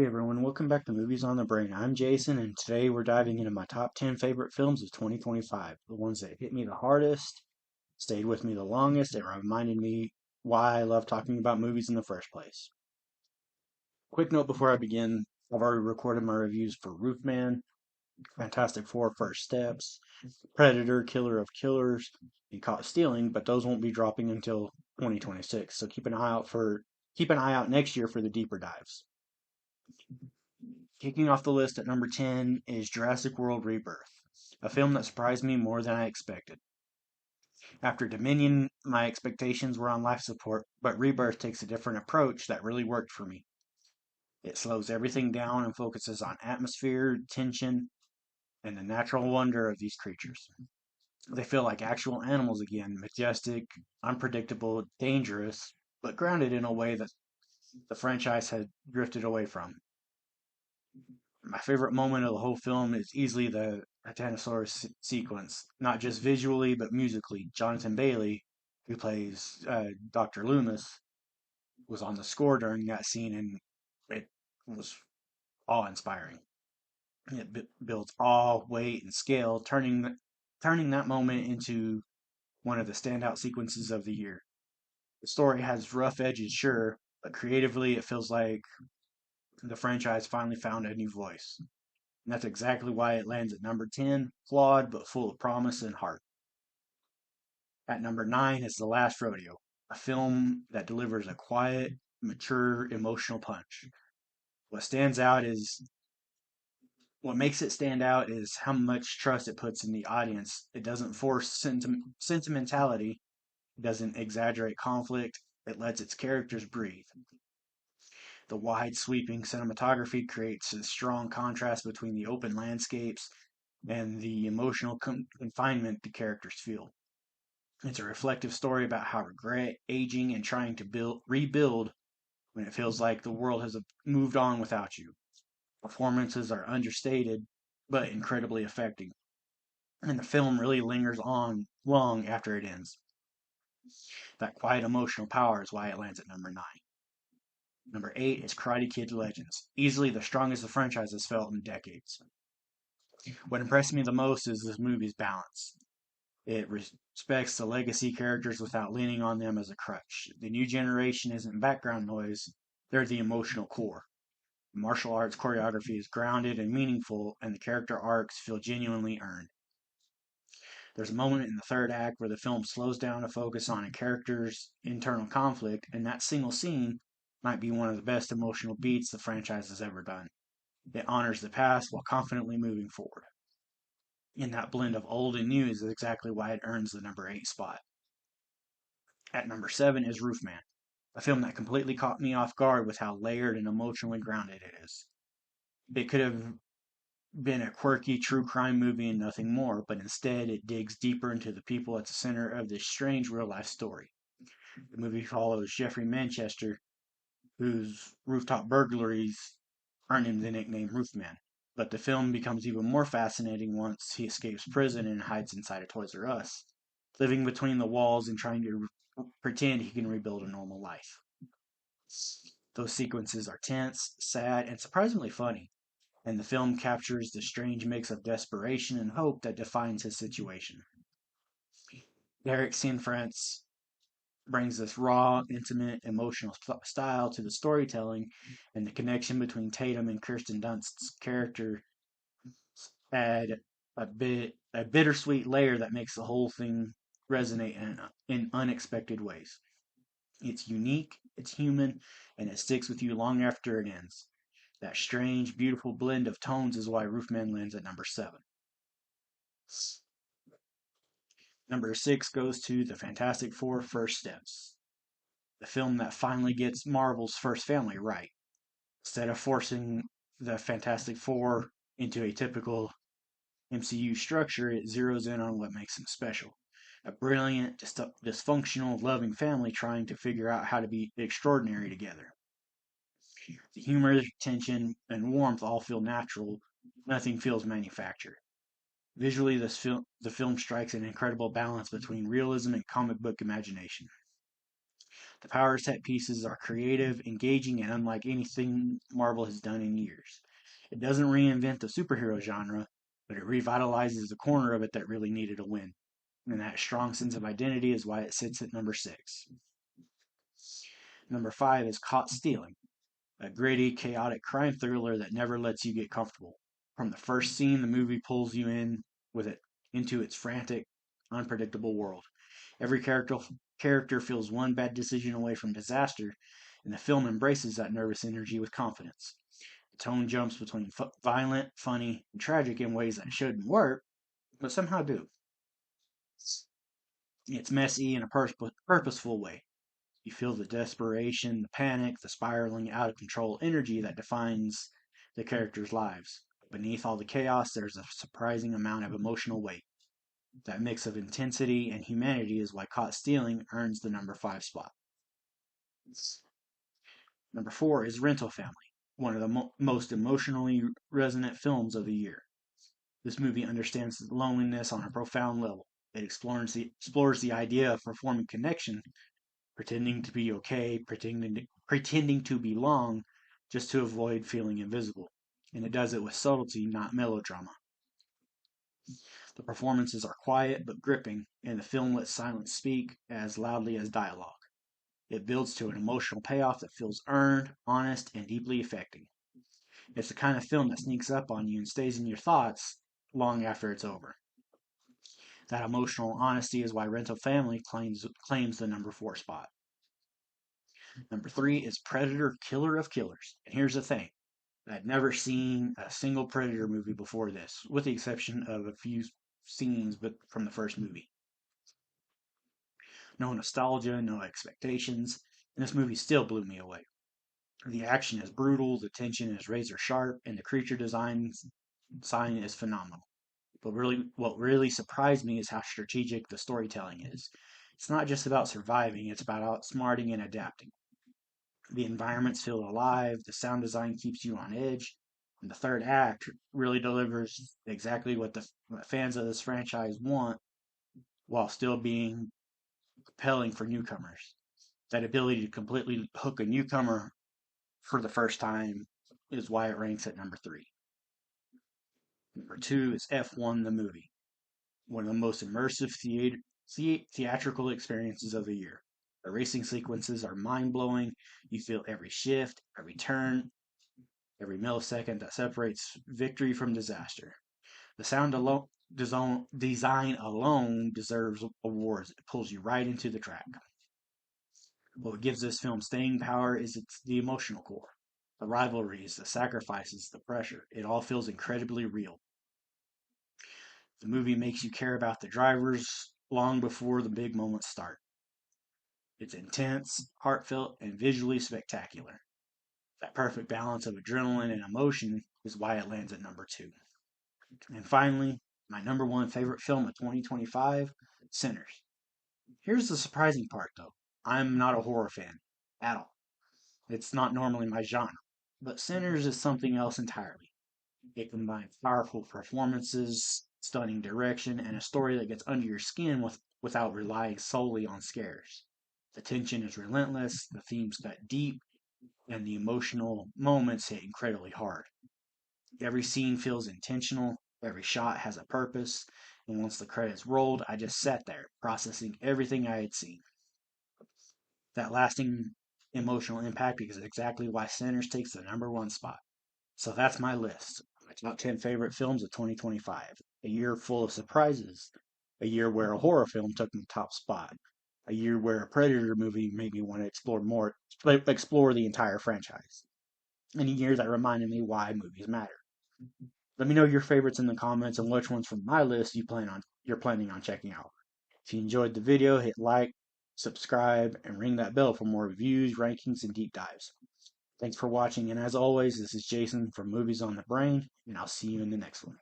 everyone, welcome back to Movies on the Brain. I'm Jason, and today we're diving into my top 10 favorite films of 2025. The ones that hit me the hardest, stayed with me the longest, and reminded me why I love talking about movies in the first place. Quick note before I begin, I've already recorded my reviews for Roofman, Fantastic Four First Steps, Predator, Killer of Killers, and Caught Stealing, but those won't be dropping until 2026, so keep an eye out next year for the deeper dives. Kicking off the list at number 10 is Jurassic World Rebirth, a film that surprised me more than I expected. After Dominion, my expectations were on life support, but Rebirth takes a different approach that really worked for me. It slows everything down and focuses on atmosphere, tension, and the natural wonder of these creatures. They feel like actual animals again, majestic, unpredictable, dangerous, but grounded in a way that the franchise had drifted away from. My favorite moment of the whole film is easily the Titanosaurus sequence, not just visually but musically. Jonathan Bailey, who plays Dr. Loomis, was on the score during that scene, and it was awe-inspiring. It builds awe, weight, and scale, turning that moment into one of the standout sequences of the year. The story has rough edges, sure, but creatively it feels like the franchise finally found a new voice. And that's exactly why it lands at number 10, flawed but full of promise and heart. At number 9 is The Last Rodeo, a film that delivers a quiet, mature, emotional punch. What stands out is what makes it stand out is how much trust it puts in the audience. It doesn't force sentimentality, it doesn't exaggerate conflict, it lets its characters breathe. The wide sweeping cinematography creates a strong contrast between the open landscapes and the emotional confinement the characters feel. It's a reflective story about how regret, aging, and trying to rebuild when it feels like the world has moved on without you. Performances are understated, but incredibly affecting, and the film really lingers on long after it ends. That quiet emotional power is why it lands at number 9. Number 8 is Karate Kid Legends, easily the strongest the franchise has felt in decades. What impressed me the most is this movie's balance. It respects the legacy characters without leaning on them as a crutch. The new generation isn't background noise, they're the emotional core. The martial arts choreography is grounded and meaningful, and the character arcs feel genuinely earned. There's a moment in the third act where the film slows down to focus on a character's internal conflict, and that single scene might be one of the best emotional beats the franchise has ever done. It honors the past while confidently moving forward. And that blend of old and new is exactly why it earns the number 8 spot. At number 7 is Roofman, a film that completely caught me off guard with how layered and emotionally grounded it is. It could have been a quirky true crime movie and nothing more, but instead it digs deeper into the people at the center of this strange real life story. The movie follows Jeffrey Manchester, whose rooftop burglaries earned him the nickname Roofman. But the film becomes even more fascinating once he escapes prison and hides inside a Toys R Us, living between the walls and trying to pretend he can rebuild a normal life. Those sequences are tense, sad, and surprisingly funny, and the film captures the strange mix of desperation and hope that defines his situation. Derek Cianfrance brings this raw, intimate, emotional style to the storytelling, and the connection between Tatum and Kirsten Dunst's character add a bittersweet layer that makes the whole thing resonate in unexpected ways. It's unique, it's human, and it sticks with you long after it ends. That strange, beautiful blend of tones is why Roofman lands at number 7. Number 6 goes to The Fantastic Four First Steps, the film that finally gets Marvel's first family right. Instead of forcing the Fantastic Four into a typical MCU structure, it zeroes in on what makes them special. A brilliant, dysfunctional, loving family trying to figure out how to be extraordinary together. The humor, tension, and warmth all feel natural. Nothing feels manufactured. Visually, the film strikes an incredible balance between realism and comic book imagination. The power set pieces are creative, engaging, and unlike anything Marvel has done in years. It doesn't reinvent the superhero genre, but it revitalizes the corner of it that really needed a win. And that strong sense of identity is why it sits at number 6. Number 5 is Caught Stealing, a gritty, chaotic crime thriller that never lets you get comfortable. From the first scene, the movie pulls you in with it into its frantic, unpredictable world. Every character feels one bad decision away from disaster, and the film embraces that nervous energy with confidence. The tone jumps between violent, funny, and tragic in ways that shouldn't work, but somehow do. It's messy in a purposeful way. You feel the desperation, the panic, the spiraling out of control energy that defines the characters' lives. Beneath all the chaos, there's a surprising amount of emotional weight. That mix of intensity and humanity is why Caught Stealing earns the number 5 spot. Number 4 is Rental Family, one of the most emotionally resonant films of the year. This movie understands loneliness on a profound level. It explores the idea of performing connection, pretending to be okay, pretending to belong, just to avoid feeling invisible. And it does it with subtlety, not melodrama. The performances are quiet but gripping, and the film lets silence speak as loudly as dialogue. It builds to an emotional payoff that feels earned, honest, and deeply affecting. It's the kind of film that sneaks up on you and stays in your thoughts long after it's over. That emotional honesty is why Rental Family claims the number 4 spot. Number 3 is Predator Killer of Killers. And here's the thing. I'd never seen a single Predator movie before this, with the exception of a few scenes but from the first movie. No nostalgia, no expectations, and this movie still blew me away. The action is brutal, the tension is razor sharp, and the creature design is phenomenal. But what really surprised me is how strategic the storytelling is. It's not just about surviving, it's about outsmarting and adapting. The environments feel alive, the sound design keeps you on edge, and the third act really delivers exactly what the fans of this franchise want while still being compelling for newcomers. That ability to completely hook a newcomer for the first time is why it ranks at number 3. Number 2 is F1 the movie, one of the most immersive theatrical experiences of the year. The racing sequences are mind blowing. You feel every shift, every turn, every millisecond that separates victory from disaster. The design alone deserves awards. It pulls you right into the track. What gives this film staying power is the emotional core. The rivalries, the sacrifices, the pressure. It all feels incredibly real. The movie makes you care about the drivers long before the big moments start. It's intense, heartfelt, and visually spectacular. That perfect balance of adrenaline and emotion is why it lands at number 2. And finally, my number 1 favorite film of 2025, Sinners. Here's the surprising part though. I'm not a horror fan at all. It's not normally my genre. But Sinners is something else entirely. It combines powerful performances, stunning direction, and a story that gets under your skin without relying solely on scares. The tension is relentless, the themes cut deep, and the emotional moments hit incredibly hard. Every scene feels intentional, every shot has a purpose, and once the credits rolled, I just sat there, processing everything I had seen. That lasting emotional impact is exactly why Sinners takes the number 1 spot. So that's my list. My top 10 favorite films of 2025. A year full of surprises. A year where a horror film took the top spot. A year where a Predator movie made me want to explore the entire franchise. And a year that reminded me why movies matter. Let me know your favorites in the comments and which ones from my list you're planning on checking out. If you enjoyed the video, hit like, subscribe, and ring that bell for more reviews, rankings, and deep dives. Thanks for watching, and as always, this is Jason from Movies on the Brain, and I'll see you in the next one.